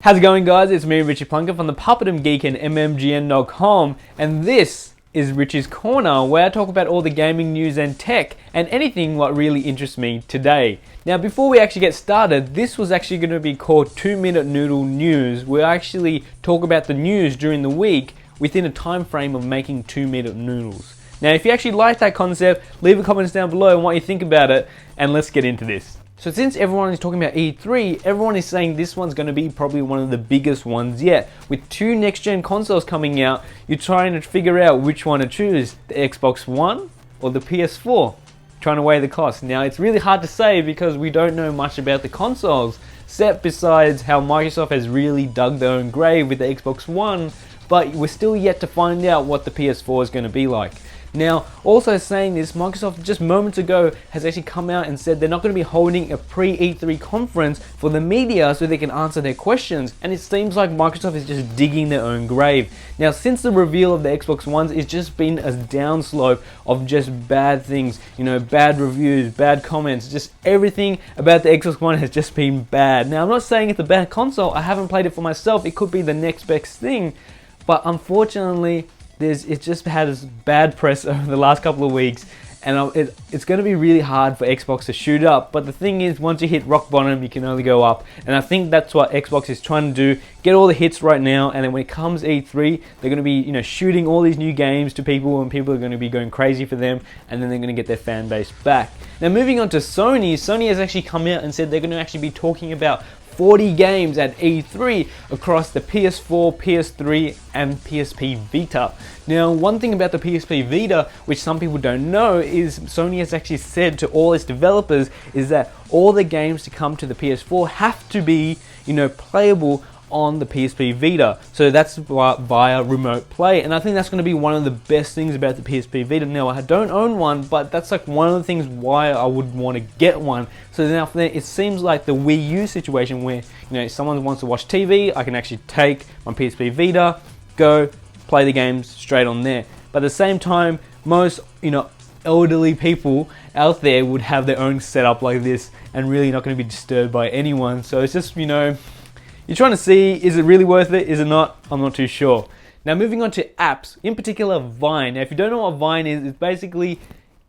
How's it going, guys? It's me, Ritchie from the Puppet Geek and MMGN.com, and this is Richie's Corner, where I talk about all the gaming news and tech and anything what really interests me today. Now, before we actually get started, this was actually going to be called 2-Minute Noodle News, where I actually talk about the news during the week within a time frame of making 2-minute noodles. Now, if you actually like that concept, leave a comment down below on what you think about it, and let's get into this. So since everyone is talking about E3, everyone is saying this one's going to be probably one of the biggest ones yet. With 2 next-gen consoles coming out, you're trying to figure out which one to choose, the Xbox One or the PS4, trying to weigh the cost. Now, it's really hard to say because we don't know much about the consoles, except besides how Microsoft has really dug their own grave with the Xbox One, but we're still yet to find out what the PS4 is going to be like. Now, also saying this, Microsoft just moments ago has actually come out and said they're not going to be holding a pre-E3 conference for the media so they can answer their questions, and it seems like Microsoft is just digging their own grave. Now, since the reveal of the Xbox Ones, it's just been a downslope of just bad things, bad reviews, bad comments, just everything about the Xbox One has just been bad. Now, I'm not saying it's a bad console, I haven't played it for myself, it could be the next best thing, but unfortunately, it just had this bad press over the last couple of weeks, and it's going to be really hard for Xbox to shoot up. But the thing is, once you hit rock bottom, you can only go up, and I think that's what Xbox is trying to do, get all the hits right now, and then when it comes E3, they're going to be shooting all these new games to people, and people are going to be going crazy for them, and then they're going to get their fan base back. Now, moving on to Sony has actually come out and said they're going to actually be talking about 40 games at E3 across the PS4, PS3 and PSP Vita. Now, one thing about the PSP Vita, which some people don't know, is Sony has actually said to all its developers is that all the games to come to the PS4 have to be, playable on the PSP Vita. So that's via remote play, and I think that's going to be one of the best things about the PSP Vita. Now, I don't own one, but that's like one of the things why I would want to get one. So now it seems like the Wii U situation where if someone wants to watch TV, I can actually take my PSP Vita, go play the games straight on there. But at the same time, most elderly people out there would have their own setup like this and really not going to be disturbed by anyone. So it's just you're trying to see, is it really worth it? Is it not? I'm not too sure. Now, moving on to apps, in particular Vine. Now, if you don't know what Vine is, it's basically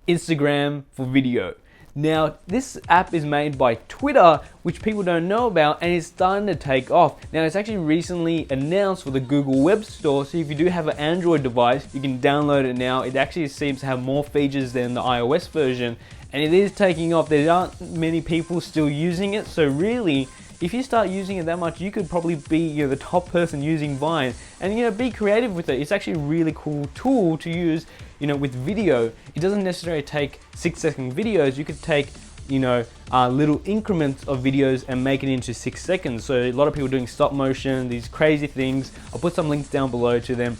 Instagram for video. Now, this app is made by Twitter, which people don't know about, and it's starting to take off. Now, it's actually recently announced for the Google Web Store, so if you do have an Android device, you can download it now. It actually seems to have more features than the iOS version, and it is taking off. There aren't many people still using it, so really, if you start using it that much, you could probably be the top person using Vine, and be creative with it. It's actually a really cool tool to use with video. It doesn't necessarily take 6-second videos. You could take little increments of videos and make it into 6 seconds. So a lot of people doing stop motion, these crazy things. I'll put some links down below to them.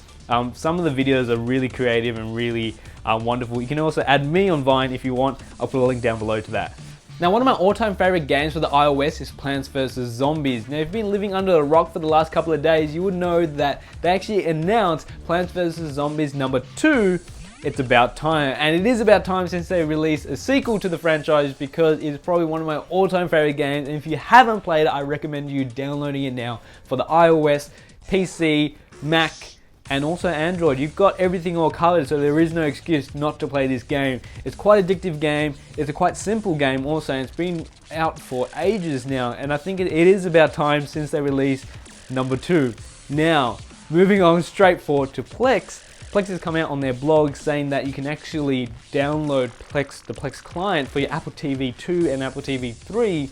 Some of the videos are really creative and really wonderful. You can also add me on Vine if you want. I'll put a link down below to that. Now, one of my all-time favorite games for the iOS is Plants vs. Zombies. Now, if you've been living under a rock for the last couple of days, you would know that they actually announced Plants vs. Zombies number 2. It's about time, and it is about time since they released a sequel to the franchise, because it's probably one of my all-time favorite games, and if you haven't played it, I recommend you downloading it now for the iOS, PC, Mac, and also Android. You've got everything all covered, so there is no excuse not to play this game. It's quite an addictive game. It's a quite simple game also, and it's been out for ages now, and I think it is about time since they released number 2. Now, moving on straight forward to Plex. Plex has come out on their blog saying that you can actually download the Plex client for your Apple TV 2 and Apple TV 3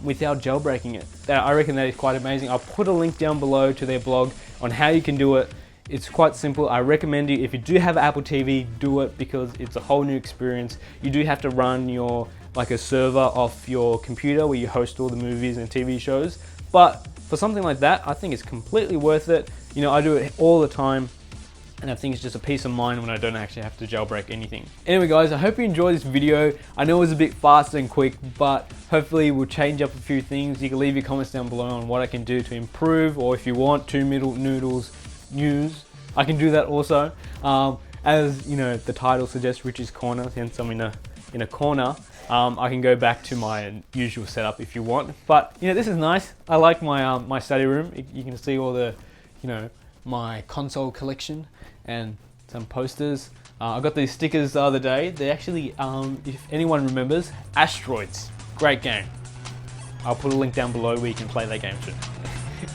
without jailbreaking it. I reckon that is quite amazing. I'll put a link down below to their blog on how you can do it. It's quite simple. I recommend you, if you do have Apple TV, do it, because it's a whole new experience. You do have to run a server off your computer where you host all the movies and TV shows. But for something like that, I think it's completely worth it. I do it all the time, and I think it's just a peace of mind when I don't actually have to jailbreak anything. Anyway, guys, I hope you enjoyed this video. I know it was a bit fast and quick, but hopefully we'll change up a few things. You can leave your comments down below on what I can do to improve, or if you want 2-minute noodles news, I can do that also. As the title suggests, Richie's Corner, hence I'm in a in a corner, I can go back to my usual setup if you want. But you know, this is nice. I like my my study room. You can see all the, you know, my console collection and some posters. I got these stickers the other day. They actually, if anyone remembers, Asteroids. Great game. I'll put a link down below where you can play that game too.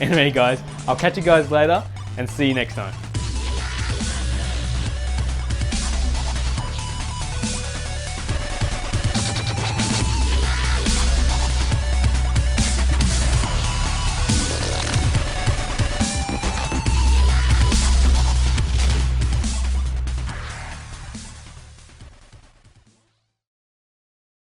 Anyway guys, I'll catch you guys later and see you next time.